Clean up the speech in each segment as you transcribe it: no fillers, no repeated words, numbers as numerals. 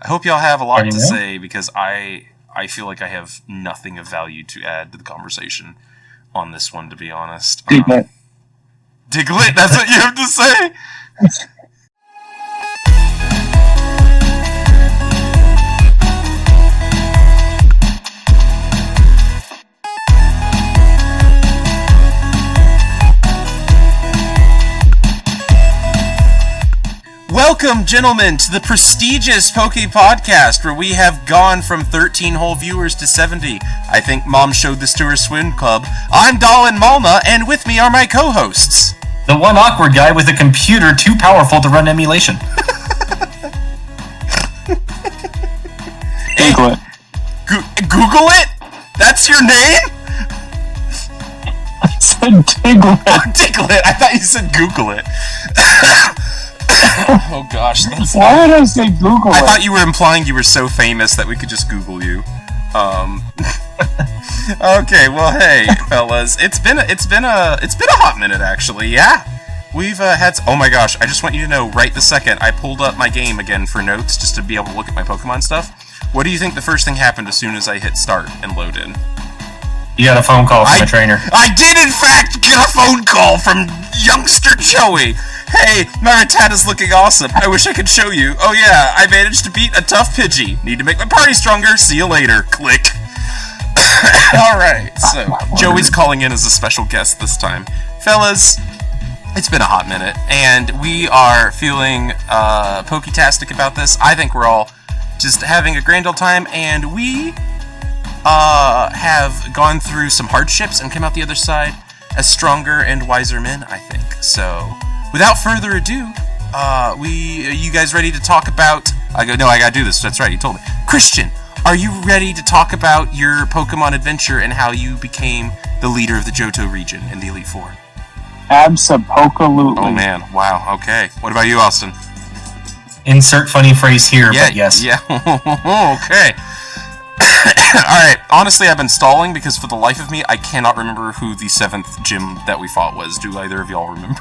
I hope y'all have a lot to say, because I feel like I have nothing of value to add to the conversation on this one, to be honest. Diglett. Diglett, that's what you have to say? Welcome, gentlemen, to the prestigious Poke Podcast, where we have gone from 13 whole viewers to 70. I think Mom showed this to her swim club. I'm Dalin Malna, and with me are my co-hosts. The one awkward guy with a computer too powerful to run emulation. Google it. Google it? That's your name? I said Diglett. Oh, Diglett. I thought you said Google it. Oh gosh, why did I say Google I thought you were implying you were so famous that we could just Google you. Okay, well, hey, fellas, it's been a hot minute, actually. Yeah, we've had. Oh my gosh, I just want you to know, right this second, I pulled up my game again for notes just to be able to look at my Pokemon stuff. What do you think the first thing happened as soon as I hit start and load in? You got a phone call from a trainer. I did, in fact, get a phone call from youngster Joey. Hey, my Rattata's looking awesome. I wish I could show you. Oh yeah, I managed to beat a tough Pidgey. Need to make my party stronger. See you later. Click. Alright, so Joey's calling in as a special guest this time. Fellas, it's been a hot minute, and we are feeling poketastic about this. I think we're all just having a grand old time, and we have gone through some hardships and come out the other side as stronger and wiser men, I think. So, without further ado, you guys ready to talk about... I gotta do this, that's right, you told me. Christian, are you ready to talk about your Pokemon adventure and how you became the leader of the Johto region in the Elite Four? Abso-Pokalutely. Oh man, wow, okay. What about you, Austin? Insert funny phrase here, but yes. Yeah, okay. Alright, honestly, I've been stalling because for the life of me, I cannot remember who the 7th gym that we fought was. Do either of y'all remember?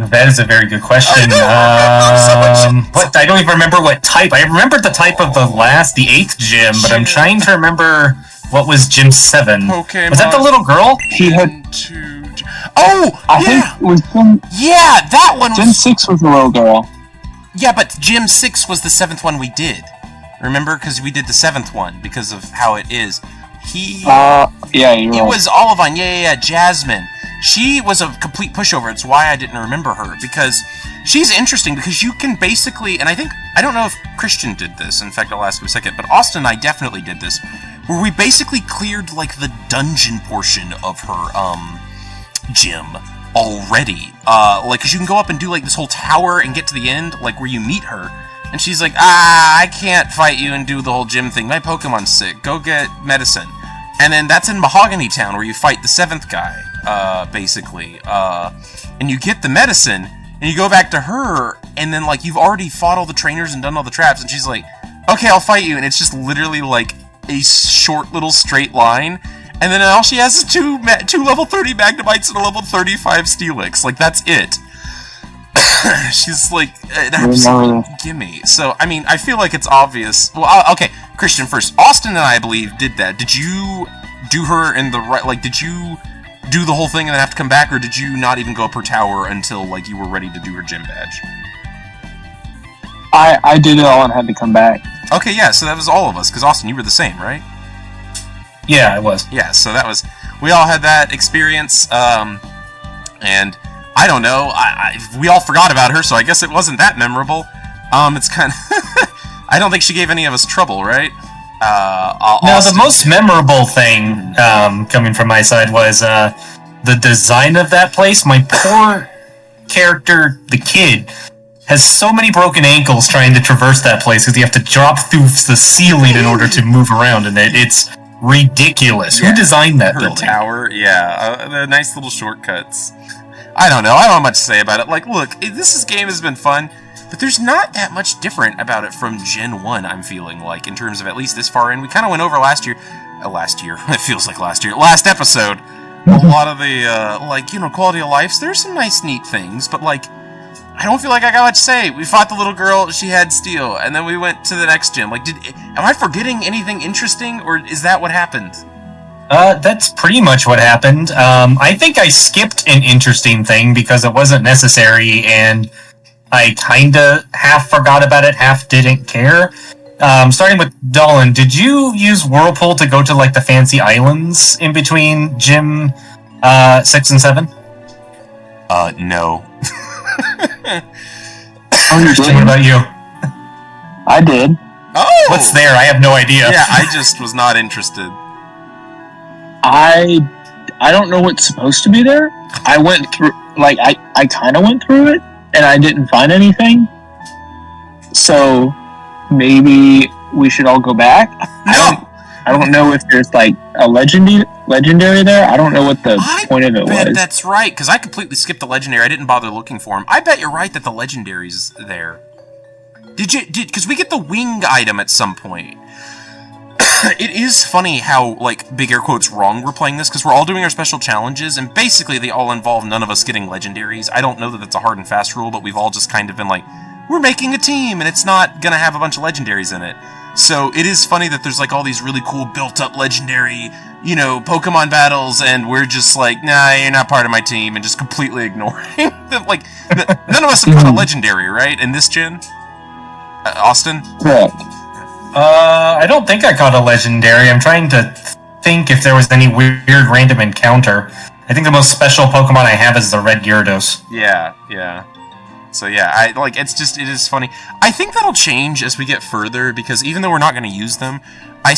That is a very good question. What? I don't even remember what type. I remembered the type of the 8th gym, but I'm trying to remember what was Gym 7. Pokémon. Was that the little girl? He had... I think it was Gym... Yeah, that one was... Gym 6 was the little girl. Yeah, but Gym 6 was the 7th one we did. Remember? Because we did the 7th one, because of how it is. Yeah, you're right. It was Olivine, yeah, Jasmine. She was a complete pushover. It's why I didn't remember her, because she's interesting, because you can basically, and I don't know if Christian did this, in fact, I'll ask him in a second, but Austin and I definitely did this, where we basically cleared, like, the dungeon portion of her, gym already. Like, because you can go up and do, like, this whole tower and get to the end, like, where you meet her, and she's like, I can't fight you and do the whole gym thing. My Pokemon's sick. Go get medicine. And then that's in Mahogany Town, where you fight the 7th guy, basically. And you get the medicine, and you go back to her, and then, like, you've already fought all the trainers and done all the traps, and she's like, okay, I'll fight you. And it's just literally, like, a short little straight line. And then all she has is two level 30 Magnemites and a level 35 Steelix. Like, that's it. She's like an absolute gimme. So, I mean, I feel like it's obvious. Well, okay, Christian first. Austin and I believe did that. Did you do her in the right? Like, did you do the whole thing and then have to come back, or did you not even go up her tower until like you were ready to do her gym badge? I did it all and had to come back. Okay, yeah. So that was all of us. Because Austin, you were the same, right? Yeah, I was. Yeah. So that was. We all had that experience. And. I don't know. We all forgot about her, so I guess it wasn't that memorable. It's kind of... I don't think she gave any of us trouble, right? No, the most memorable thing, coming from my side, was the design of that place. My poor character, the kid, has so many broken ankles trying to traverse that place because you have to drop through the ceiling in order to move around in it. It's ridiculous. Yeah. Who designed that her building? Tower, yeah. The nice little shortcuts. I don't know. I don't have much to say about it. Like, look, this game has been fun, but there's not that much different about it from Gen 1, I'm feeling like, in terms of at least this far in. We kind of went over last year. It feels like last year. Last episode. A lot of the, quality of life. There's some nice, neat things, but, like, I don't feel like I got much to say. We fought the little girl, she had steel, and then we went to the next gym. Like, am I forgetting anything interesting, or is that what happened? That's pretty much what happened. I think I skipped an interesting thing because it wasn't necessary, and I kinda half forgot about it, half didn't care. Starting with Dolan, did you use Whirlpool to go to, like, the fancy islands in between Gym 6 and 7? No. What about you? I did. Oh! What's there? I have no idea. Yeah, I just was not interested. I don't know what's supposed to be there. I went through, like, I kind of went through it, and I didn't find anything. So, maybe we should all go back? No! I don't know if there's, like, a legendary there. I don't know what the point of it was. That's right, because I completely skipped the legendary. I didn't bother looking for him. I bet you're right that the legendary's there. Because we get the wing item at some point. It is funny how, like, big air quotes wrong we're playing this, because we're all doing our special challenges, and basically they all involve none of us getting legendaries. I don't know that that's a hard and fast rule, but we've all just kind of been like, we're making a team, and it's not gonna have a bunch of legendaries in it. So it is funny that there's, like, all these really cool built-up legendary, you know, Pokemon battles, and we're just like, nah, you're not part of my team, and just completely ignoring them. Like, none of us have caught a legendary, right, in this gen? Austin? Correct. I don't think I caught a legendary. I'm trying to think if there was any weird random encounter. I think the most special Pokemon I have is the Red Gyarados. Yeah. So yeah, it is funny. I think that'll change as we get further, because even though we're not going to use them, I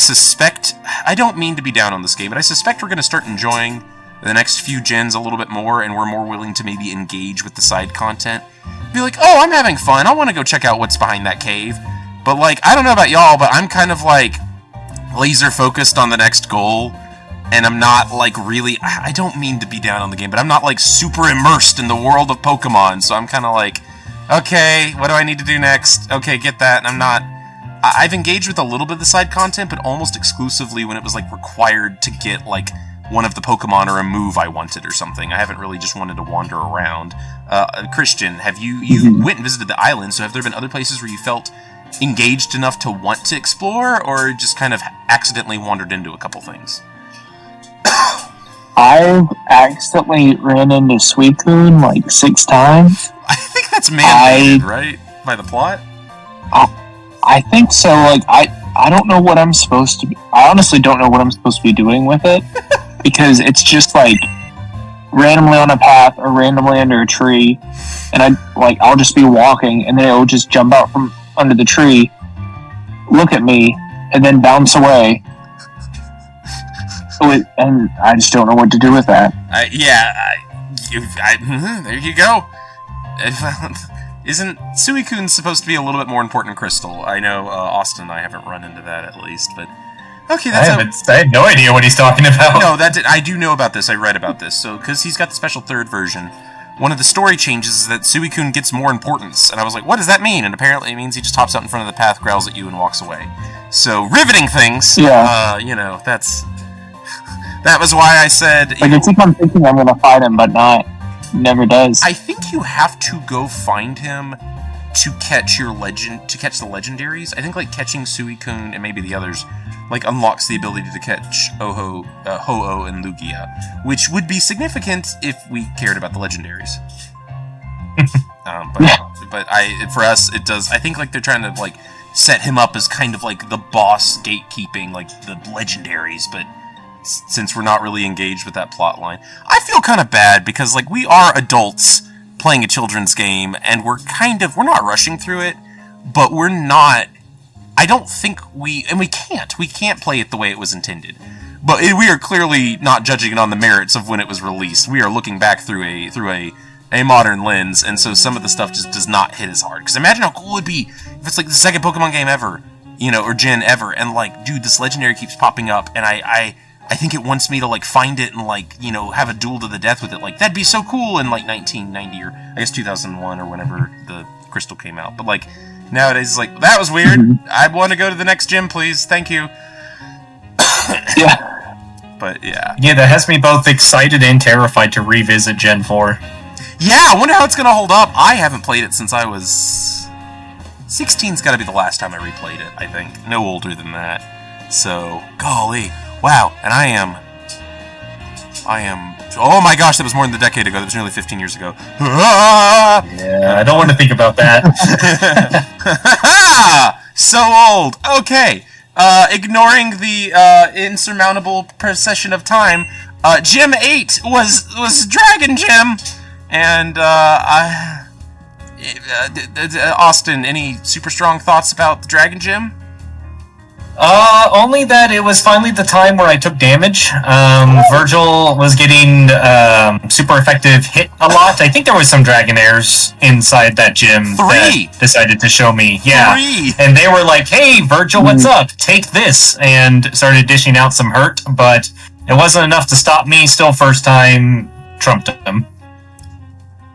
don't mean to be down on this game, but I suspect we're going to start enjoying the next few gens a little bit more, and we're more willing to maybe engage with the side content. Be like, oh, I'm having fun, I want to go check out what's behind that cave. But, like, I don't know about y'all, but I'm kind of, like, laser focused on the next goal, and I'm not, like, really, I don't mean to be down on the game, but I'm not, like, super immersed in the world of Pokemon, so I'm kind of like, okay, what do I need to do next? Okay, get that, and I've engaged with a little bit of the side content, but almost exclusively when it was, like, required to get, like, one of the Pokemon or a move I wanted or something. I haven't really just wanted to wander around. Christian, have you went and visited the island, so have there been other places where you felt engaged enough to want to explore, or just kind of accidentally wandered into a couple things? I've accidentally ran into Suicune like 6 times. I think that's mandated, right? By the plot? I think so. Like, I don't know what I'm supposed to be... I honestly don't know what I'm supposed to be doing with it. Because it's just, like, randomly on a path or randomly under a tree. And I'll just be walking, and then it'll just jump out from under the tree, look at me, and then bounce away. And I just don't know what to do with that. There you go. Isn't Suicune supposed to be a little bit more important in Crystal? I know Austin and I haven't run into that, at least, but... Okay, I had no idea what he's talking about. No, I do know about this. I read about this. So, because he's got the special 3rd version, one of the story changes is that Suicune gets more importance. And I was like, what does that mean? And apparently it means he just hops out in front of the path, growls at you, and walks away. So, riveting things. Yeah. That was why I said... Like, I think I'm thinking I'm going to fight him, but never does. I think you have to go find him to catch the legendaries. I think, like, catching Suicune and maybe the others, like, unlocks the ability to catch Ho-Oh and Lugia, which would be significant if we cared about the legendaries. But for us, it does. I think, like, they're trying to, like, set him up as kind of like the boss gatekeeping, like, the legendaries, but since we're not really engaged with that plot line, I feel kind of bad because, like, we are adults playing a children's game, and we're not rushing through it, but we're not, I don't think we can't play it the way it was intended. But we are clearly not judging it on the merits of when it was released. We are looking back through a modern lens, and so some of the stuff just does not hit as hard. Because imagine how cool it would be if it's like the second Pokemon game ever, or gen ever, and like, dude, this legendary keeps popping up, and I think it wants me to, like, find it and, like, have a duel to the death with it. Like, that'd be so cool in, like, 1990 or, I guess, 2001 or whenever the Crystal came out. But, like, nowadays, it's like, that was weird. I want to go to the next gym, please. Thank you. Yeah. But, yeah. Yeah, that has me both excited and terrified to revisit Gen 4. Yeah, I wonder how it's gonna hold up. I haven't played it since I was 16's got to be the last time I replayed it, I think. No older than that. So, golly. Wow. And I am... Oh my gosh, that was more than a decade ago. That was nearly 15 years ago. Yeah, I don't want to think about that. So old. Okay. Ignoring the insurmountable procession of time, Gym 8 was Dragon Gym. And, Austin, any super strong thoughts about the Dragon Gym? Only that it was finally the time where I took damage. Virgil was getting super effective hit a lot. I think there was some Dragonaires inside that gym that decided to show me. Yeah. 3. And they were like, hey, Virgil, what's up? Take this. And started dishing out some hurt, but it wasn't enough to stop me. Still first time, trumped him.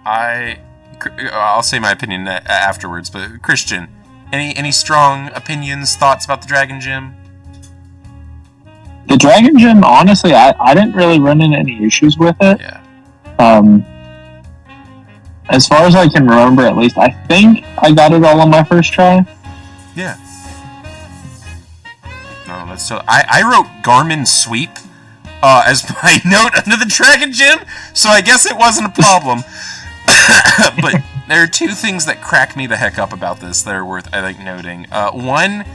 I'll say my opinion afterwards, but Christian, any strong opinions, thoughts about the Dragon Gym? The Dragon Gym, honestly, I didn't really run into any issues with it. Yeah. As far as I can remember, at least, I think I got it all on my first try. Yeah. No, that's so. I wrote Garmin Sweep as my note under the Dragon Gym, so I guess it wasn't a problem. But there are two things that crack me the heck up about this that are worth, I think, noting. One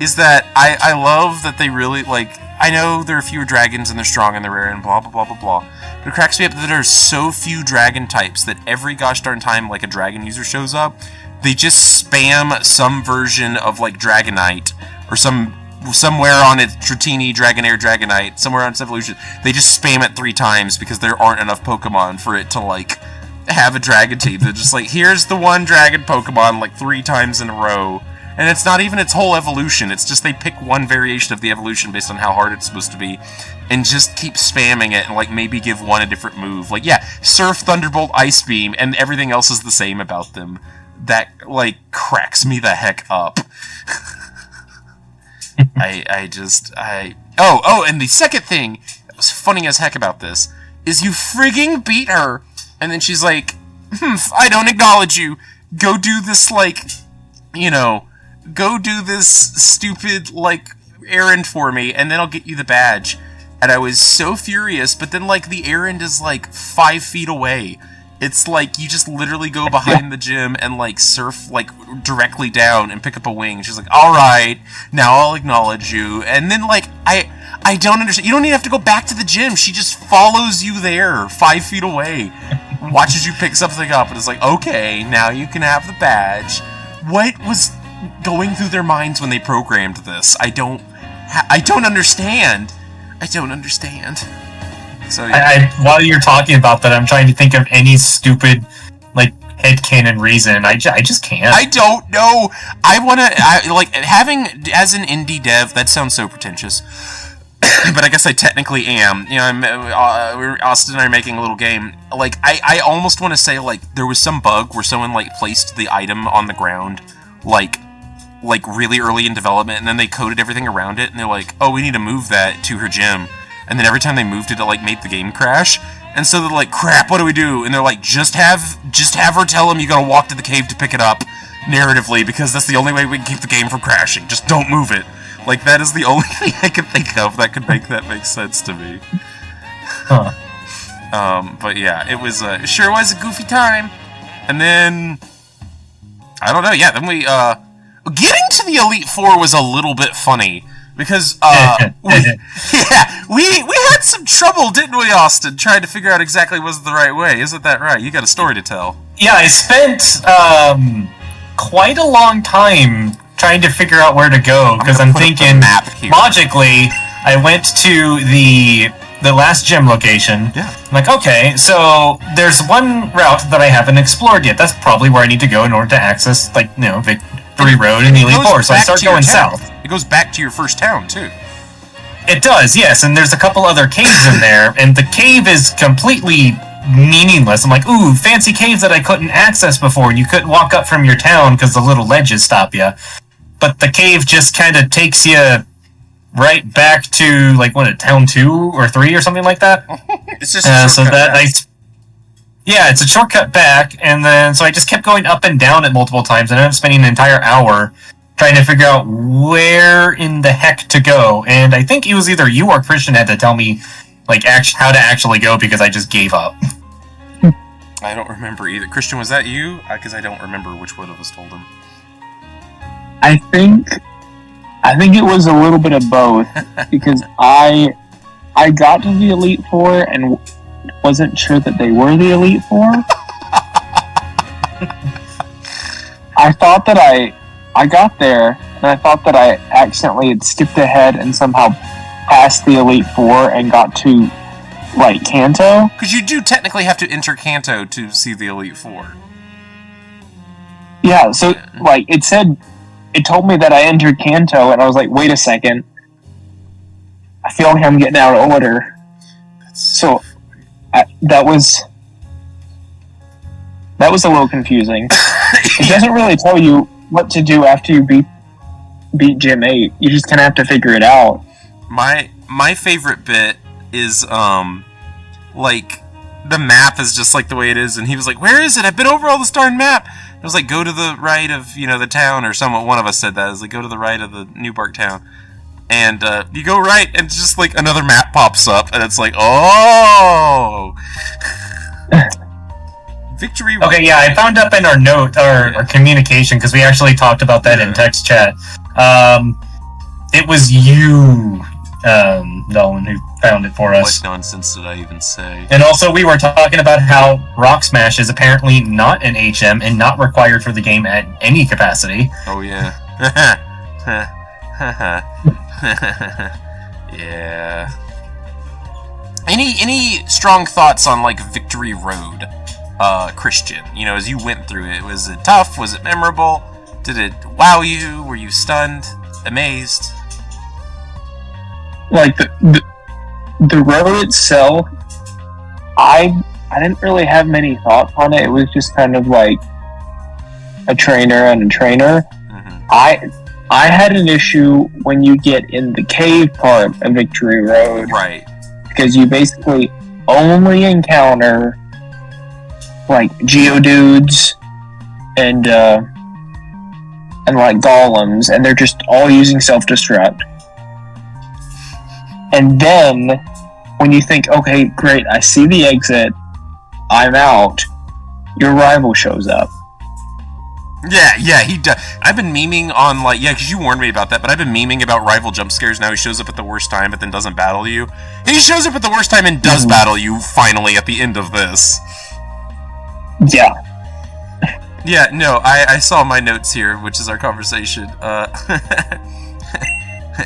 is that I love that they really, like, I know there are fewer dragons and they're strong and they're rare and blah, blah, blah, blah, blah. But it cracks me up that there are so few dragon types that every gosh darn time, like, a dragon user shows up, they just spam some version of, like, Dragonite or somewhere on its Dratini, Dragonair, Dragonite, somewhere on its evolution. They just spam it 3 times because there aren't enough Pokemon for it to, like, have a dragon team. They're just like, here's the one dragon Pokemon, like, 3 times in a row. And it's not even its whole evolution. It's just they pick one variation of the evolution based on how hard it's supposed to be and just keep spamming it and, like, maybe give one a different move. Like, yeah, Surf, Thunderbolt, Ice Beam, and everything else is the same about them. That, like, cracks me the heck up. Oh, and the second thing that was funny as heck about this is you frigging beat her, and then she's like, I don't acknowledge you. Go do this, like, go do this stupid, like, errand for me, and then I'll get you the badge. And I was so furious, but then, like, the errand is, like, 5 feet away. It's like, you just literally go behind the gym and, like, surf, like, directly down and pick up a wing. She's like, alright, now I'll acknowledge you. And then, like, I don't understand. You don't even have to go back to the gym. She just follows you there, 5 feet away. Watches you pick something up, and it's like, okay, now you can have the badge. What was going through their minds when they programmed this? I don't understand. I don't understand. So yeah. While you're talking about that, I'm trying to think of any stupid, like, headcanon reason. I just can't. I don't know. Like, having, as an indie dev, that sounds so pretentious. But I guess I technically am. Austin and I are making a little game. Like, I almost want to say, like, there was some bug where someone, like, placed the item on the ground, like really early in development, and then they coded everything around it, and they're like, oh, we need to move that to her gym. And then every time they moved it, it, like, made the game crash. And so they're like, crap, what do we do? And they're like, just have her tell him you gotta walk to the cave to pick it up, narratively, because that's the only way we can keep the game from crashing. Just don't move it. Like, that is the only thing I can think of that could make that make sense to me. Huh. But yeah, it was, it sure was a goofy time. And then, I don't know, yeah, then we, getting to the Elite Four was a little bit funny. Because, we had some trouble, didn't we, Austin, trying to figure out exactly what's the right way. Isn't that right? You got a story to tell. Yeah, I spent, quite a long time trying to figure out where to go, because I'm thinking, logically, I went to the last gym location. Yeah. I'm like, okay, so there's one route that I haven't explored yet. That's probably where I need to go in order to access, like, Victory Road and Elite Four, so I start going south. It goes back to your first town, too. It does, yes, and there's a couple other caves in there, and the cave is completely meaningless. I'm like, ooh, fancy caves that I couldn't access before, and you couldn't walk up from your town because the little ledges stop you. But the cave just kind of takes you right back to, like, town 2 or 3 or something like that? It's just a so that Yeah, it's a shortcut back, and then so I just kept going up and down it multiple times, and I ended up spending an entire hour trying to figure out where in the heck to go. And I think it was either you or Christian had to tell me like how to actually go because I just gave up. I don't remember either. Christian, was that you? Because I don't remember which one of us told him. I think it was a little bit of both because I got to the Elite Four and wasn't sure that they were the Elite Four. I thought that I got there and I thought that I accidentally had skipped ahead and somehow passed the Elite Four and got to like Kanto. Because you do technically have to enter Kanto to see the Elite Four. Yeah, so like it told me that I entered Kanto and I was like, wait a second. I feel like I'm getting out of order. So that was a little confusing. It doesn't really tell you what to do after you beat Gym 8. You just kind of have to figure it out. My favorite bit is like the map is just like the way it is, and he was like, "Where is it? I've been over all this darn map." It was like, "Go to the right of the town," or someone. One of us said that. It was like, "Go to the right of the New Bark town." And you go right, and it's just like another map pops up, and it's like, oh, victory. Okay, yeah, I found up in our note, our communication, because we actually talked about that in text chat. It was you, Nolan, who found it for us. What nonsense did I even say? And also, we were talking about how Rock Smash is apparently not an HM and not required for the game at any capacity. Oh, yeah. Yeah. Any strong thoughts on like Victory Road, Christian? As you went through it, was it tough? Was it memorable? Did it wow you? Were you stunned? Amazed? Like the road itself, I didn't really have many thoughts on it. It was just kind of like a trainer and a trainer. Mm-hmm. I had an issue when you get in the cave part of Victory Road. Right. Because you basically only encounter like Geodudes and like golems, and they're just all using self-destruct. And then when you think, okay, great, I see the exit, I'm out, your rival shows up. Yeah, he does. I've been memeing on, because you warned me about that, but I've been memeing about rival jump scares now. He shows up at the worst time, but then doesn't battle you. He shows up at the worst time and does battle you, finally, at the end of this. Yeah. Yeah, no, I saw my notes here, which is our conversation. I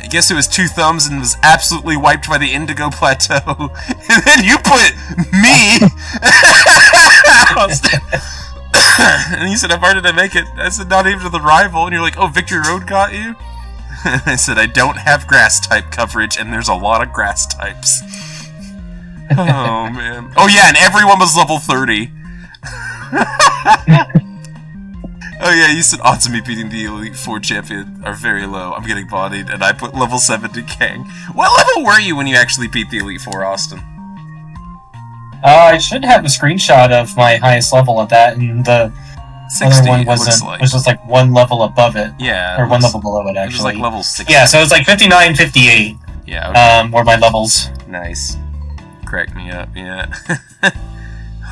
guess it was Two Thumbs and was absolutely wiped by the Indigo Plateau. And then you put me! And you said, how far did I make it? I said, not even to the rival. And you're like, oh, Victory Road got you? I said, I don't have grass type coverage, and there's a lot of grass types. Oh, man. Oh, yeah, and everyone was level 30. Oh, yeah, you said odds of me beating the Elite Four champion are very low. I'm getting bodied, and I put level 70 Kang. What level were you when you actually beat the Elite Four, Austin? I should have a screenshot of my highest level at that, and the 60, other one was just like one level above it. Yeah. Or one level below it, actually. It was like level 60. Yeah, so it's like 59, 58. Yeah, okay. Were my levels. Nice. Crack me up, yeah.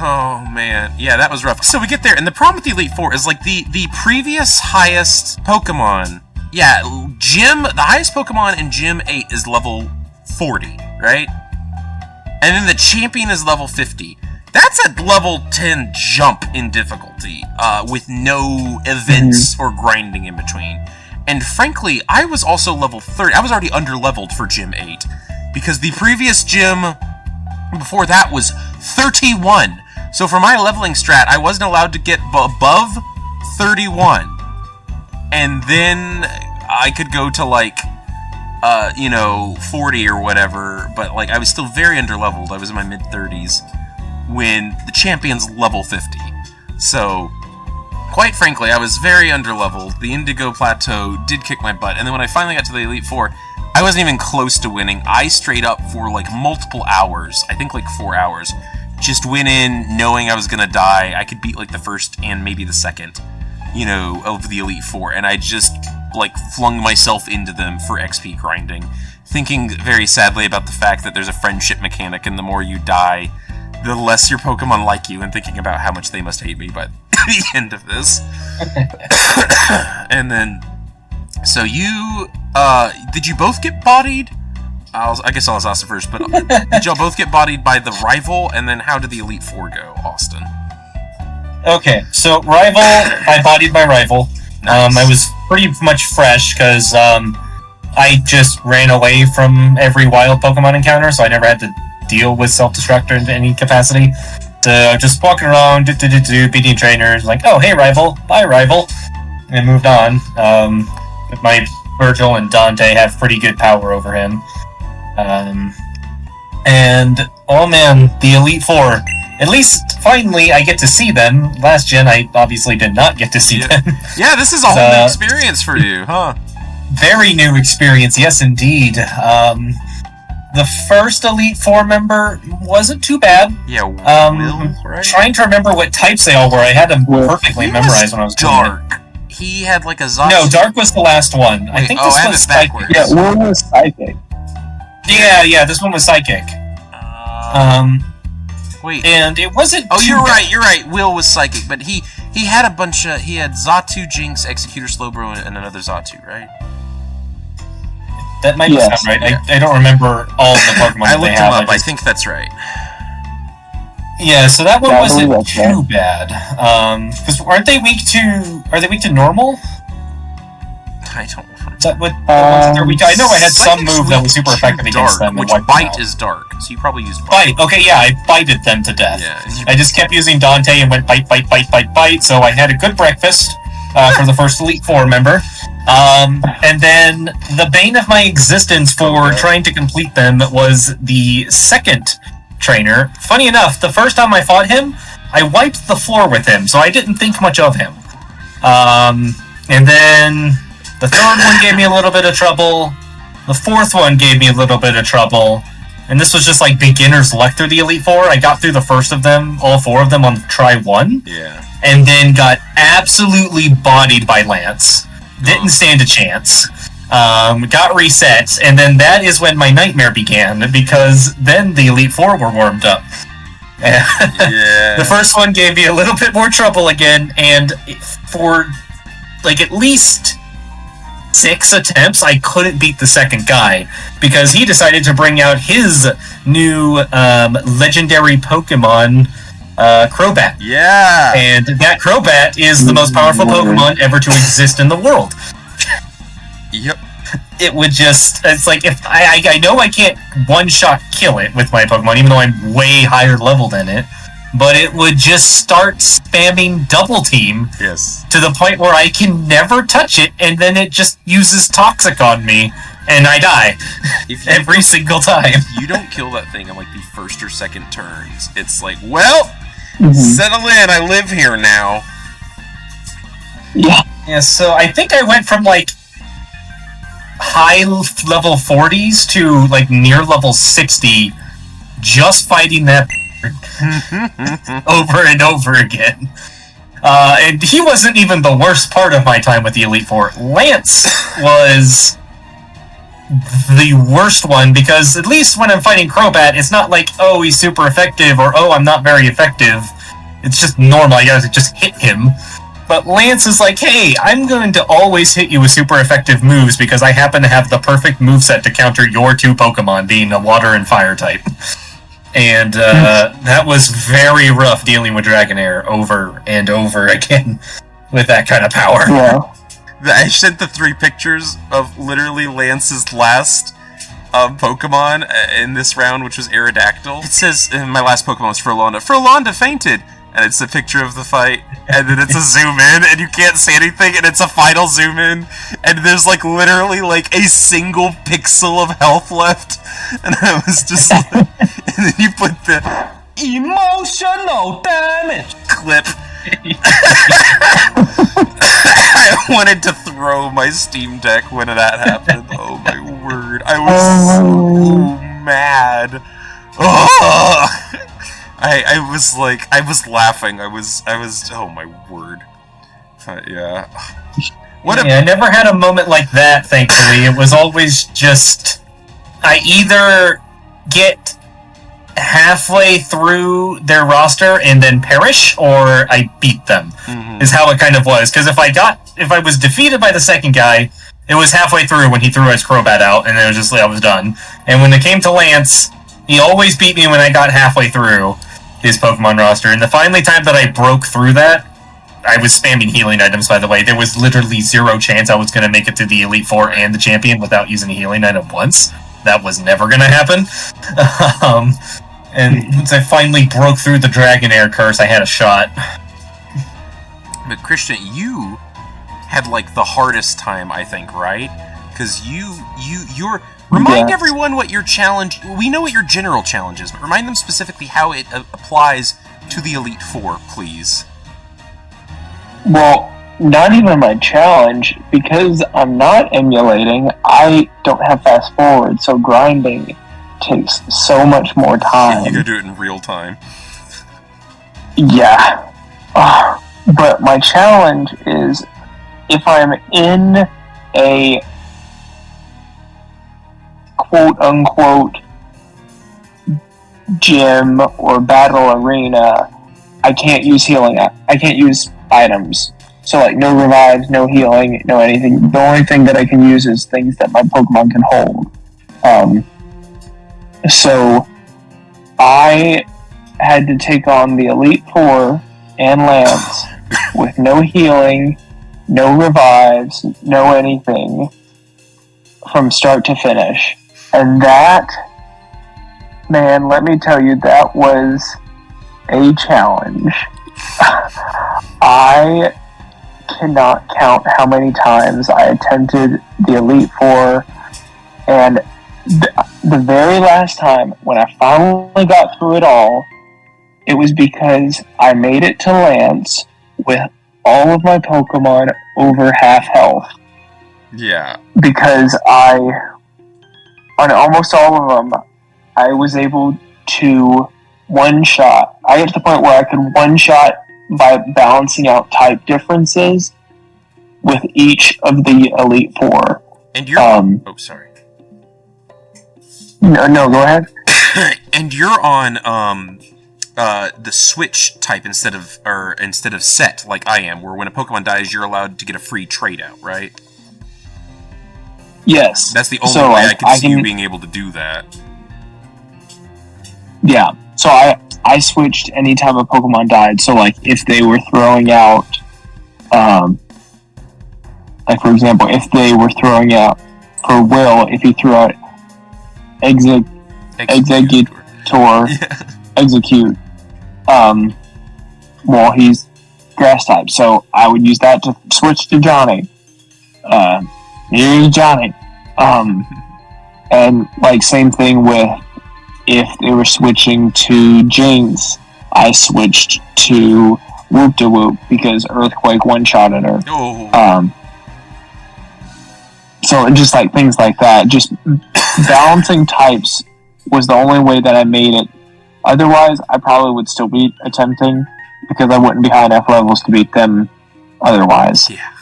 Oh, man. Yeah, that was rough. So we get there, and the problem with the Elite Four is, like, the previous highest Pokemon... Yeah, the highest Pokemon in Gym 8 is level 40, right? And then the champion is level 50. That's a level 10 jump in difficulty, with no events or grinding in between. And frankly, I was also level 30. I was already under-leveled for Gym 8, because the previous gym before that was 31. So for my leveling strat, I wasn't allowed to get above 31. And then I could go to, 40 or whatever, but, I was still very underleveled. I was in my mid-30s when the champion's level 50. So, quite frankly, I was very underleveled. The Indigo Plateau did kick my butt, and then when I finally got to the Elite Four, I wasn't even close to winning. I straight up, for, multiple hours, I think 4 hours, just went in knowing I was gonna die. I could beat like the first and maybe the second, of the Elite Four, and I just like flung myself into them for XP grinding, thinking very sadly about the fact that there's a friendship mechanic, and the more you die, the less your Pokemon like you, and thinking about how much they must hate me by the end of this. And then, so you, did you both get bodied? I guess I'll ask first, but did y'all both get bodied by the rival, and then how did the Elite Four go, Austin? Okay, so rival, I bodied my rival. Nice. I was pretty much fresh, because I just ran away from every wild Pokemon encounter, so I never had to deal with self-destruct in any capacity. So just walking around, beating trainers, like, oh, hey, rival, bye, rival, and moved on. My Virgil and Dante have pretty good power over him. And, oh man, the Elite Four. At least, finally, I get to see them. Last gen, I obviously did not get to see them. Yeah, this is a whole new experience for you, huh? Very new experience, yes indeed. The first Elite Four member wasn't too bad. Yeah, Will, right? Trying to remember what types they all were. I had them perfectly memorized when I was Dark. Doing it. He had like a Zacian. No, Dark was the last one. Wait, I think this was Psychic. Yeah, Will was Psychic. Yeah, this one was Psychic. Wait. And it wasn't. Oh, you're right. Will was Psychic, but he had a bunch of. He had Xatu, Jinx, Executor, Slowbro, and another Xatu, right? That might sound right. Yeah. I don't remember all of the Pokemon I looked him up. I think that's right. Yeah, so that one wasn't too bad. Because aren't they weak to? Are they weak to normal? I don't remember. Is that what they're weak to? I know I had some move that was super effective against them. Which Bite is dark, so you probably used Bite. Okay, yeah, I bited them to death. Yeah, I just kept using Dante and went bite, so I had a good breakfast for the first Elite Four member. And then the bane of my existence for trying to complete them was the second trainer. Funny enough, the first time I fought him, I wiped the floor with him, so I didn't think much of him. And then the third one gave me a little bit of trouble. The fourth one gave me a little bit of trouble. And this was just like beginner's luck through the Elite Four. I got through the first of them, all four of them on try one. Yeah. And then got absolutely bodied by Lance. Didn't stand a chance. Got reset, and then that is when my nightmare began, because then the Elite Four were warmed up. Yeah. The first one gave me a little bit more trouble again, and for like at least 6 attempts, I couldn't beat the second guy, because he decided to bring out his new legendary Pokemon, Crobat. Yeah! And that Crobat is the most powerful Pokemon ever to exist in the world. Yep. It would just... It's like, if I know I can't one-shot kill it with my Pokemon, even though I'm way higher level than it, but it would just start spamming Double Team. Yes. To the point where I can never touch it, and then it just uses Toxic on me, and I die. Every single time. If you don't kill that thing on like the first or second turns, it's like, well, settle in, I live here now. Yeah, so I think I went from like high level 40s to like near level 60 just fighting that over and over again. And he wasn't even the worst part of my time with the Elite Four. Lance was the worst one, because at least when I'm fighting Crobat, it's not like, oh, he's super effective, or oh, I'm not very effective. It's just normal, I gotta just hit him. But Lance is like, hey, I'm going to always hit you with super effective moves because I happen to have the perfect moveset to counter your two Pokemon, being a water and fire type. And that was very rough dealing with Dragonair over and over again with that kind of power. Yeah. I sent the 3 pictures of literally Lance's last Pokemon in this round, which was Aerodactyl. It says, my last Pokemon was Furlonda. Furlonda fainted! And it's a picture of the fight, and then it's a zoom in, and you can't see anything, and it's a final zoom in, and there's like literally like a single pixel of health left, and I was just like, and then you put the emotional damage clip. I wanted to throw my Steam Deck when that happened. Oh my word, I was so mad. Oh! I was like, I was laughing. I was. Oh my word. Yeah. I never had a moment like that. Thankfully, it was always just I either get halfway through their roster and then perish, or I beat them. Mm-hmm. Is how it kind of was. Because if I was defeated by the second guy, it was halfway through when he threw his Crobat out, and it was just like I was done. And when it came to Lance, he always beat me when I got halfway through his Pokemon roster. And the finally time that I broke through that, I was spamming healing items, by the way. There was literally zero chance I was going to make it to the Elite Four and the Champion without using a healing item once. That was never going to happen. And once I finally broke through the Dragonair curse, I had a shot. But Christian, you had like the hardest time, I think, right? Because you're... Remind everyone what your challenge... We know what your general challenge is, but remind them specifically how it applies to the Elite Four, please. Well, not even my challenge, because I'm not emulating, I don't have fast forward, so grinding takes so much more time. You gotta do it in real time. Yeah. But my challenge is, if I'm in a quote-unquote gym or battle arena, I can't use healing. I can't use items. So, like, no revives, no healing, no anything. The only thing that I can use is things that my Pokemon can hold. So, I had to take on the Elite Four and Lance with no healing, no revives, no anything from start to finish. And that, man, let me tell you, that was a challenge. I cannot count how many times I attempted the Elite Four, and the very last time, when I finally got through it all, it was because I made it to Lance with all of my Pokemon over half health. Yeah. Because on almost all of them, I was able to one-shot. I got to the point where I could one-shot by balancing out type differences with each of the Elite Four. And you're... oh, sorry. No, go ahead. And you're on the switch type instead of set, like I am, where when a Pokemon dies, you're allowed to get a free trade out, right? Yes. That's the only way I can see you being able to do that. Yeah. So I switched anytime a Pokemon died. So, like, if they were throwing out, like, for example, if they were throwing out for Will, if he threw out Executor, Execute, well, he's grass type, so I would use that to switch to Johnny. Here's Johnny. And, like, same thing with if they were switching to Jinx, I switched to Whoop-de-Whoop because Earthquake one-shotted her. Oh. So just like things like that, just balancing types was the only way that I made it. Otherwise, I probably would still be attempting because I wouldn't be high enough levels to beat them otherwise. Yeah.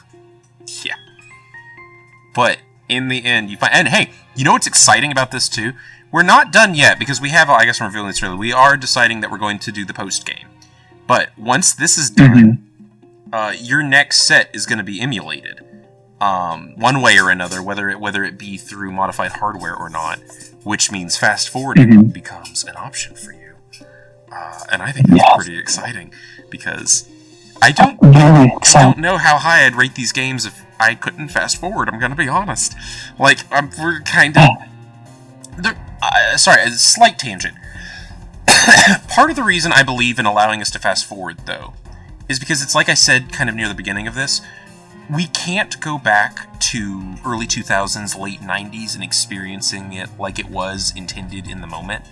But in the end, you find... And hey, you know what's exciting about this too? We're not done yet because we have... I guess I'm revealing this early. We are deciding that we're going to do the post-game. But once this is done, your next set is going to be emulated. One way or another, whether it be through modified hardware or not, which means fast forwarding becomes an option for you. And I think that's pretty exciting because I don't know how high I'd rate these games if I couldn't fast forward. I'm going to be honest. Like, we're kind of... sorry, a slight tangent. Part of the reason I believe in allowing us to fast forward, though, is because it's like I said kind of near the beginning of this, we can't go back to early 2000s, late 90s and experiencing it like it was intended in the moment.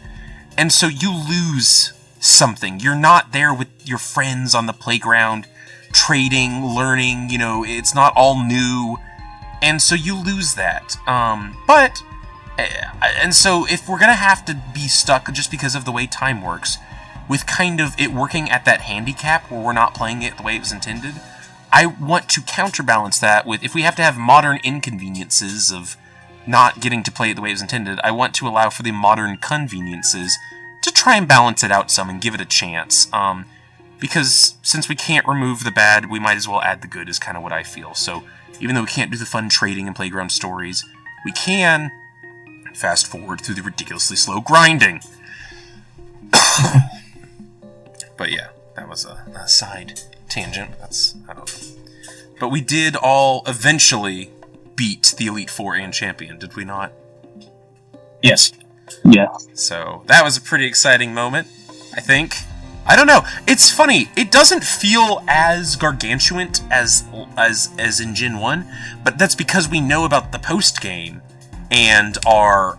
And so you lose something. You're not there with your friends on the playground, trading, learning, it's not all new. And so you lose that. And so if we're going to have to be stuck just because of the way time works, with kind of it working at that handicap where we're not playing it the way it was intended, I want to counterbalance that with, if we have to have modern inconveniences of not getting to play it the way it was intended, I want to allow for the modern conveniences to try and balance it out some and give it a chance. Because since we can't remove the bad, we might as well add the good, is kind of what I feel. So even though we can't do the fun trading and playground stories, we can fast forward through the ridiculously slow grinding. But yeah, that was a side tangent. I don't know. But we did all eventually beat the Elite Four and Champion, did we not? Yes. Yeah. So that was a pretty exciting moment, I think. I don't know. It's funny. It doesn't feel as gargantuan as in Gen 1, but that's because we know about the post game and are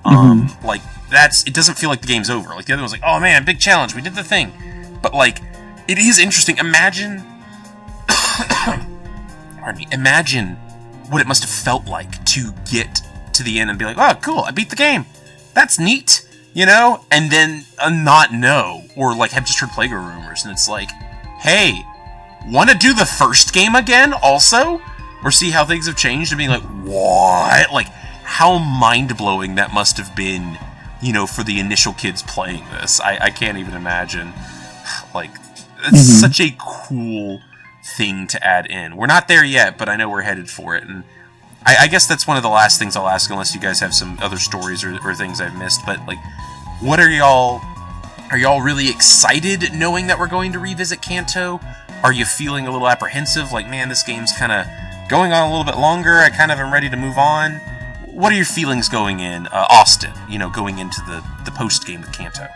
like it doesn't feel like the game's over. Like the other one's like, "Oh man, big challenge. We did the thing." But like it is interesting. Imagine pardon me. Imagine what it must have felt like to get to the end and be like, "Oh, cool. I beat the game. That's neat." You know, and then not know, or like have just heard playground rumors, and it's like, hey, want to do the first game again also? Or see how things have changed, and being like, what? Like, how mind-blowing that must have been, you know, for the initial kids playing this. I can't even imagine. Like, it's such a cool thing to add in. We're not there yet, but I know we're headed for it, and I guess that's one of the last things I'll ask, unless you guys have some other stories or things I've missed. But like, what are y'all really excited knowing that we're going to revisit Kanto? Are you feeling a little apprehensive? Like, man, this game's kind of going on a little bit longer. I kind of am ready to move on. What are your feelings going in, Austin? You know, going into the post game with Kanto.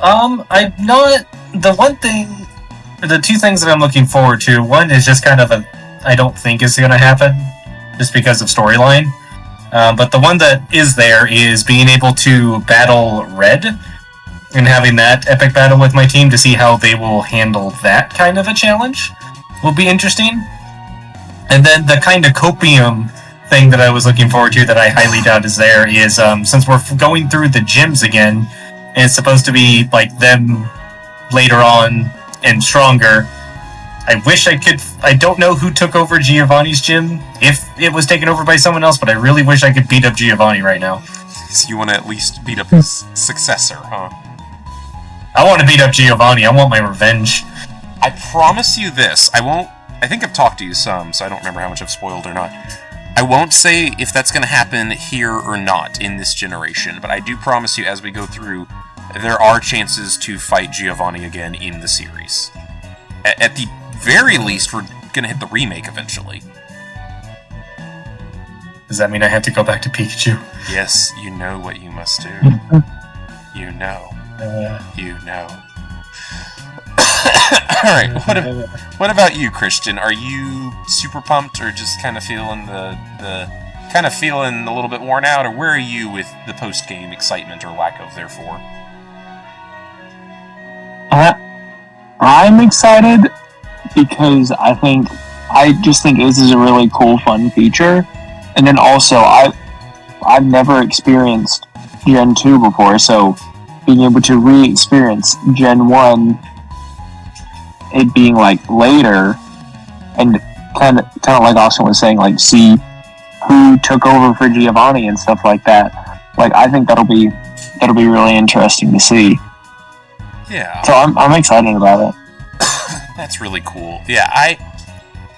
I'm not the two things that I'm looking forward to. One is just kind of I don't think is going to happen, just because of storyline. But the one that is there is being able to battle Red and having that epic battle with my team to see how they will handle that kind of a challenge will be interesting. And then the kind of copium thing that I was looking forward to that I highly doubt is there is, since we're going through the gyms again, and it's supposed to be like them later on and stronger, I wish I could. I don't know who took over Giovanni's gym, if it was taken over by someone else, but I really wish I could beat up Giovanni right now. So you want to at least beat up his successor, huh? I want to beat up Giovanni. I want my revenge. I promise you this. I think I've talked to you some, so I don't remember how much I've spoiled or not. I won't say if that's going to happen here or not in this generation, but I do promise you, as we go through, there are chances to fight Giovanni again in the series. At the very least, we're gonna hit the remake eventually. Does that mean I have to go back to Pikachu? Yes, you know what you must do. You know. You know. Alright, what about you, Christian? Are you super pumped, or just kind of feeling feeling a little bit worn out, or where are you with the post-game excitement or lack of, therefore? I'm excited because I just think this is a really cool, fun feature. And then also, I've never experienced Gen 2 before, so being able to re-experience Gen 1, it being like later, and kind of like Austin was saying, like see who took over for Giovanni and stuff like that. Like, I think that'll be really interesting to see. Yeah. So I'm excited about it. That's really cool. Yeah,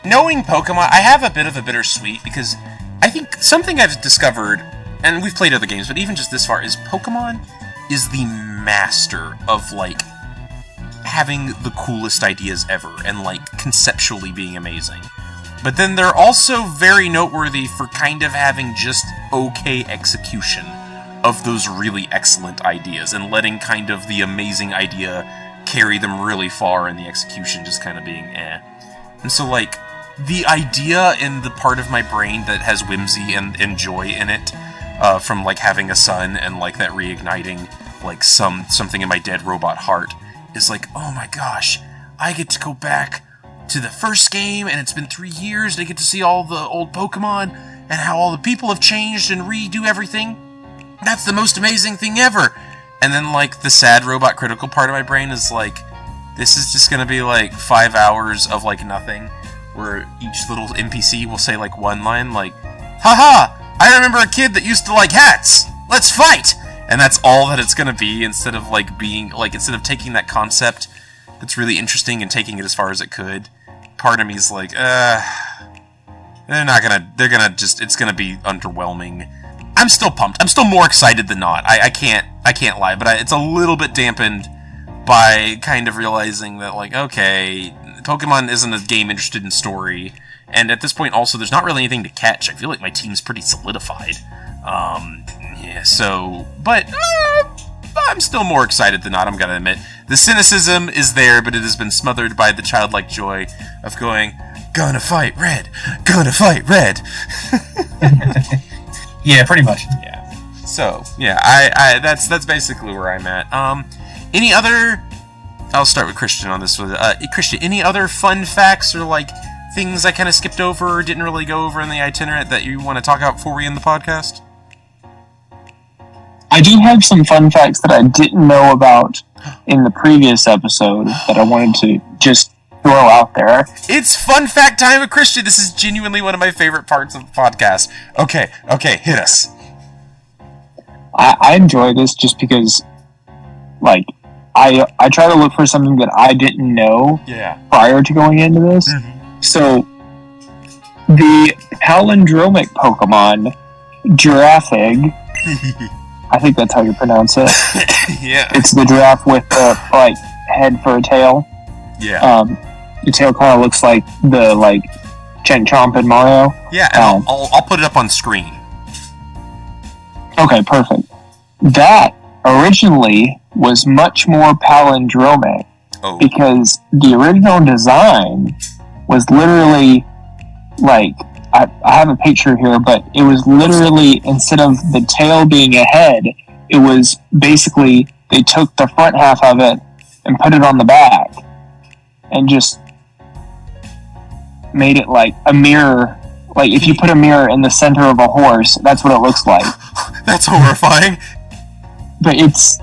knowing Pokemon, I have a bit of a bittersweet, because I think something I've discovered, and we've played other games, but even just this far, is Pokemon is the master of, like, having the coolest ideas ever, and, like, conceptually being amazing. But then they're also very noteworthy for kind of having just okay execution of those really excellent ideas, and letting kind of the amazing idea carry them really far, and the execution just kind of being eh. And so, like, the idea in the part of my brain that has whimsy and joy in it, from, like, having a son and, like, that reigniting, like, something in my dead robot heart, is like, oh my gosh, I get to go back to the first game, and it's been 3 years, and I get to see all the old Pokemon, and how all the people have changed and redo everything. That's the most amazing thing ever. and then, like, the sad robot critical part of my brain is like, this is just gonna be, like, 5 hours of, like, nothing, where each little NPC will say, like, one line, like, haha, I remember a kid that used to like hats! Let's fight! And that's all that it's gonna be, instead of, like, being, like, instead of taking that concept that's really interesting and taking it as far as it could, part of me is like, it's gonna be underwhelming. I'm still pumped. I'm still more excited than not. I can't lie, but it's a little bit dampened by kind of realizing that, like, okay, Pokemon isn't a game interested in story, and at this point also there's not really anything to catch. I feel like my team's pretty solidified. Yeah, so, but I'm still more excited than not, I'm gonna admit. The cynicism is there, but it has been smothered by the childlike joy of going, gonna fight red, gonna fight red. Yeah, pretty much. Yeah. So, yeah, I that's basically where I'm at. Any other... I'll start with Christian on this one. Christian, any other fun facts or, like, things I kind of skipped over or didn't really go over in the itinerant that you want to talk about before we end the podcast? I do have some fun facts that I didn't know about in the previous episode that I wanted to just throw out there. It's fun fact time with Christian. This is genuinely one of my favorite parts of the podcast. Okay, hit us. I enjoy this just because, like, I try to look for something that I didn't know prior to going into this. Mm-hmm. So, the palindromic Pokemon, Giraffig, I think that's how you pronounce it. Yeah. It's the giraffe with the, like, head for a tail. Yeah. The tail kind of looks like the, like, Chen Chomp in Mario. Yeah, and I'll put it up on screen. Okay, perfect. That originally was much more palindromic because the original design was literally, like, I have a picture here, but it was literally, instead of the tail being a head, it was basically, they took the front half of it and put it on the back and just made it like a mirror. Like, if you put a mirror in the center of a horse, that's what it looks like. That's horrifying. But it's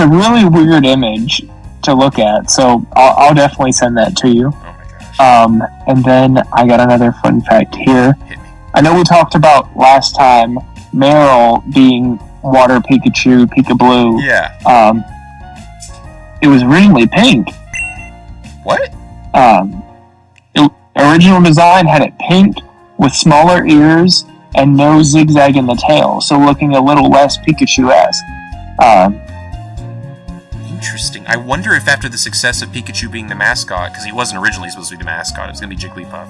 a really weird image to look at, so I'll definitely send that to you. Oh my gosh. And then I got another fun fact here. Hit me. I know we talked about last time Meryl being Water Pikachu, Pikablue. Yeah. It was originally pink. What? The original design had it pink with smaller ears and no zigzag in the tail, so looking a little less Pikachu-esque. Interesting. I wonder if after the success of Pikachu being the mascot, because he wasn't originally supposed to be the mascot, it was going to be Jigglypuff,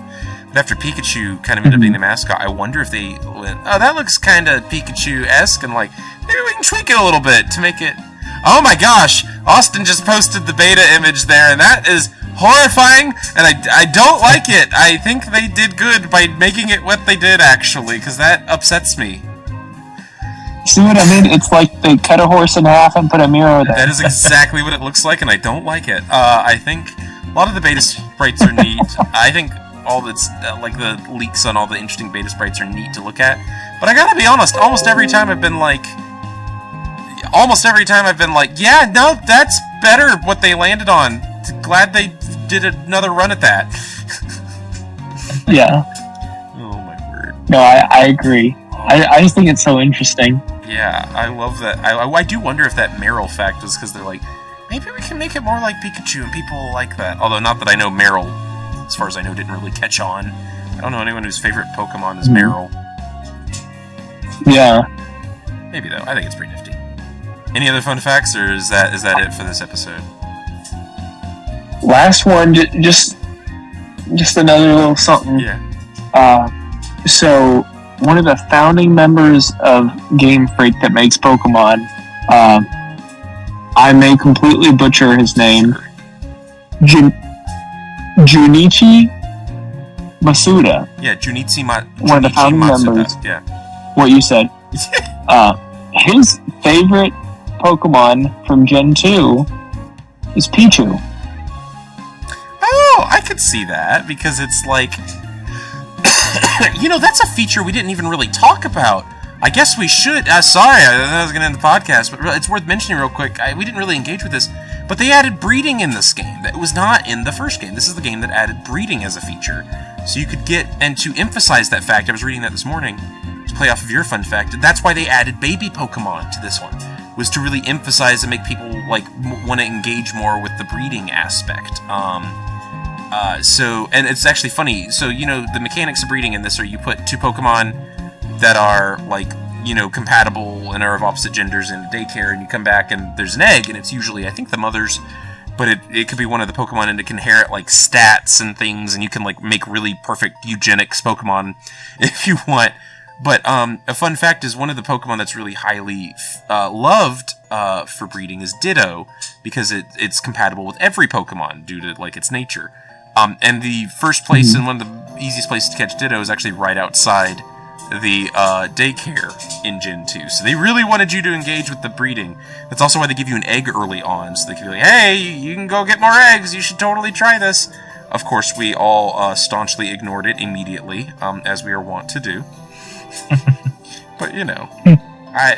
but after Pikachu kind of ended up being the mascot, I wonder if they went, oh, that looks kind of Pikachu-esque, and like, maybe we can tweak it a little bit to make it... Oh my gosh! Austin just posted the beta image there, and that is horrifying, and I don't like it. I think they did good by making it what they did, actually, because that upsets me. See what I mean? It's like they cut a horse in half and put a mirror there. That is exactly what it looks like, and I don't like it. I think a lot of the beta sprites are neat. I think all that's like the leaks on all the interesting beta sprites are neat to look at. But I gotta be honest, almost every time I've been like, yeah, no, that's better what they landed on. Glad they did another run at that. Yeah. Oh my word. No, I agree. I just think it's so interesting. Yeah, I love that. I do wonder if that Meryl fact was because they're like, maybe we can make it more like Pikachu, and people will like that. Although, not that I know Meryl, as far as I know, didn't really catch on. I don't know anyone whose favorite Pokemon is Meryl. Yeah. Maybe, though. I think it's pretty nifty. Any other fun facts, or is that it for this episode? Last one, just another little something. Yeah. So, one of the founding members of Game Freak that makes Pokemon, I may completely butcher his name, Junichi Masuda. Yeah, Junichi one of the founding members. Yeah. What you said. His favorite Pokemon from Gen 2 is Pichu. Oh, I could see that, because it's like... you know, that's a feature we didn't even really talk about I guess we should. Sorry, I was going to end the podcast, but it's worth mentioning real quick. We didn't really engage with this, but they added breeding in this game. That was not in the first game. This is the game that added breeding as a feature. So you could get, and to emphasize that fact, I was reading that this morning, to play off of your fun fact, that's why they added baby Pokemon to this one, was to really emphasize and make people, like, want to engage more with the breeding aspect. And it's actually funny. So, the mechanics of breeding in this are you put two Pokemon that are, like, compatible and are of opposite genders in a daycare, and you come back and there's an egg, and it's usually, I think, the mother's, but it could be one of the Pokemon, and it can inherit, like, stats and things, and you can, like, make really perfect eugenics Pokemon if you want. But a fun fact is one of the Pokemon that's really highly loved for breeding is Ditto, because it's compatible with every Pokemon due to, like, its nature. And the first place and one of the easiest places to catch Ditto is actually right outside the daycare in Gen 2. So they really wanted you to engage with the breeding. That's also why they give you an egg early on, so they can be like, hey, you can go get more eggs, you should totally try this. Of course, we all staunchly ignored it immediately, as we are wont to do. But,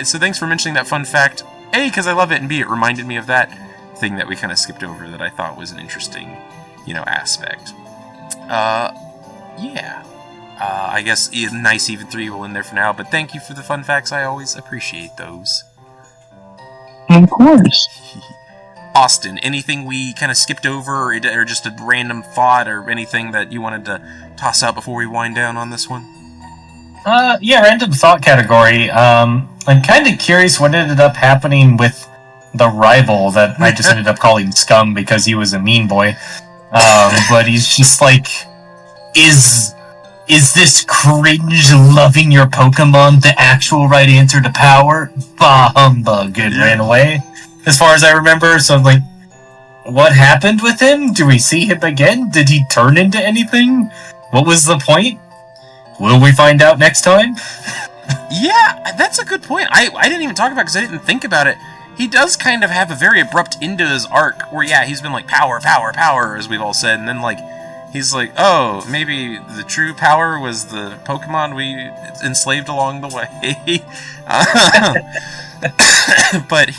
so thanks for mentioning that fun fact. A, because I love it, and B, it reminded me of that thing that we kind of skipped over that I thought was an interesting, aspect. Yeah. I guess nice even 3 will end there for now, but thank you for the fun facts. I always appreciate those. Of course. Austin, anything we kind of skipped over, or just a random thought, or anything that you wanted to toss out before we wind down on this one? Yeah, random thought category. I'm kind of curious what ended up happening with the rival that I just ended up calling Scum because he was a mean boy. But he's just like, is this cringe loving your Pokemon the actual right answer to power? Bah humbug, and ran away, as far as I remember. So I'm like, what happened with him? Do we see him again? Did he turn into anything? What was the point? Will we find out next time? Yeah, that's a good point. I didn't even talk about it because I didn't think about it. He does kind of have a very abrupt end to his arc, where, yeah, he's been like, power, power, power, as we've all said, and then, like, he's like, oh, maybe the true power was the Pokemon we enslaved along the way. But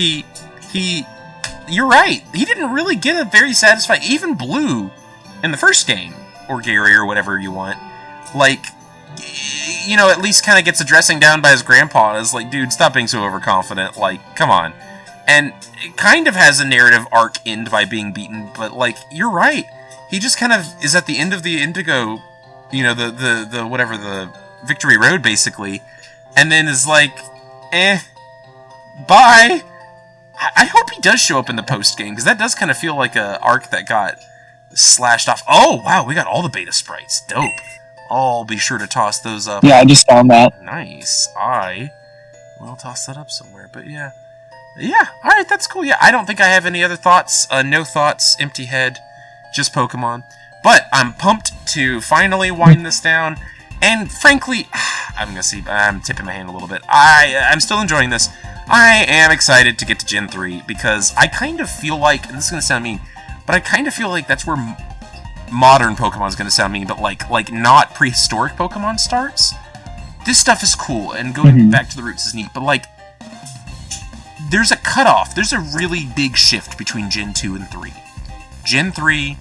you're right, he didn't really get a very satisfying, even Blue, in the first game, or Gary, or whatever you want, like, at least kind of gets a dressing down by his grandpa, is like, dude, stop being so overconfident, like, come on. And it kind of has a narrative arc end by being beaten, but, like, you're right. He just kind of is at the end of the Indigo, the whatever, the Victory Road, basically, and then is like, bye. I hope he does show up in the post-game, because that does kind of feel like a arc that got slashed off. Oh, wow, we got all the beta sprites. Dope. I'll be sure to toss those up. Yeah, I just found that. Nice. I'll toss that up somewhere, but yeah. Yeah, alright, that's cool. Yeah, I don't think I have any other thoughts. No thoughts, empty head, just Pokemon. But I'm pumped to finally wind this down, and frankly, I'm tipping my hand a little bit. I'm still enjoying this. I am excited to get to Gen 3, because I kind of feel like, and this is going to sound mean, but I kind of feel like that's where modern Pokemon is going to sound mean, but like not prehistoric Pokemon starts. This stuff is cool, and going back to the roots is neat, but like, there's a cutoff. There's a really big shift between Gen 2 and 3. Gen 3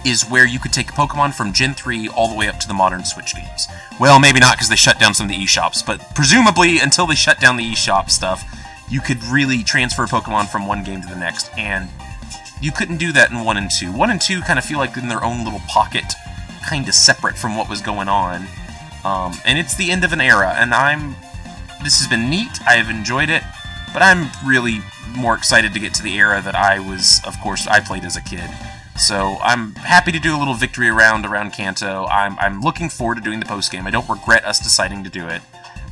is where you could take Pokemon from Gen 3 all the way up to the modern Switch games. Well, maybe not, because they shut down some of the eShops, but presumably, until they shut down the eShop stuff, you could really transfer Pokemon from one game to the next, and you couldn't do that in 1 and 2. 1 and 2 kind of feel like in their own little pocket, kind of separate from what was going on. And it's the end of an era, and this has been neat, I have enjoyed it, but I'm really more excited to get to the era that I played as a kid. So I'm happy to do a little victory round around Kanto. I'm looking forward to doing the post-game. I don't regret us deciding to do it,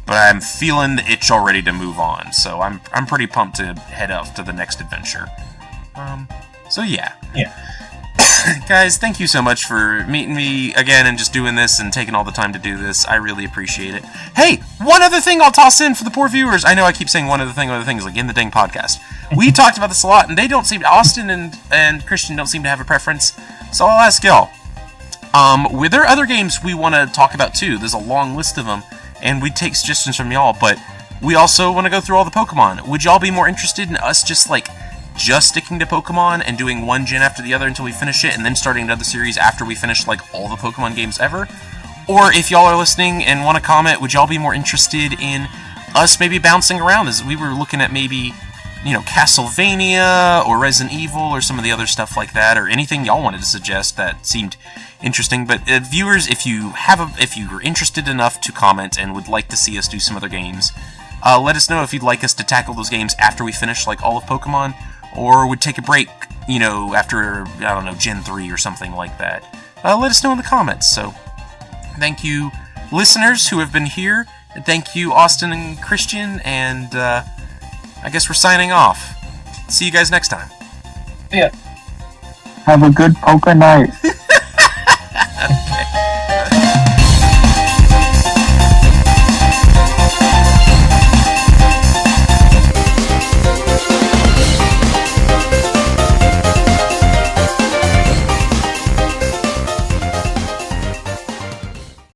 but I'm feeling the itch already to move on, so I'm pretty pumped to head off to the next adventure. So yeah. Guys, thank you so much for meeting me again and just doing this and taking all the time to do this. I really appreciate it. Hey, one other thing I'll toss in for the poor viewers. I know I keep saying one other thing, like in the dang podcast. We talked about this a lot, and they don't seem, Austin and Christian don't seem to have a preference, so I'll ask y'all. Were there other games we want to talk about too? There's a long list of them, and we'd take suggestions from y'all, but we also want to go through all the Pokemon. Would y'all be more interested in us just sticking to Pokemon and doing one gen after the other until we finish it, and then starting another series after we finish all the Pokemon games ever? Or if y'all are listening and want to comment, would y'all be more interested in us maybe bouncing around, as we were looking at maybe, Castlevania or Resident Evil or some of the other stuff like that, or anything y'all wanted to suggest that seemed interesting. But viewers, if you're interested enough to comment and would like to see us do some other games, let us know if you'd like us to tackle those games after we finish all of Pokemon, or would take a break, after, Gen 3 or something like that. Let us know in the comments. So, thank you, listeners who have been here. Thank you, Austin and Christian, and I guess we're signing off. See you guys next time. Yeah. Have a good poker night.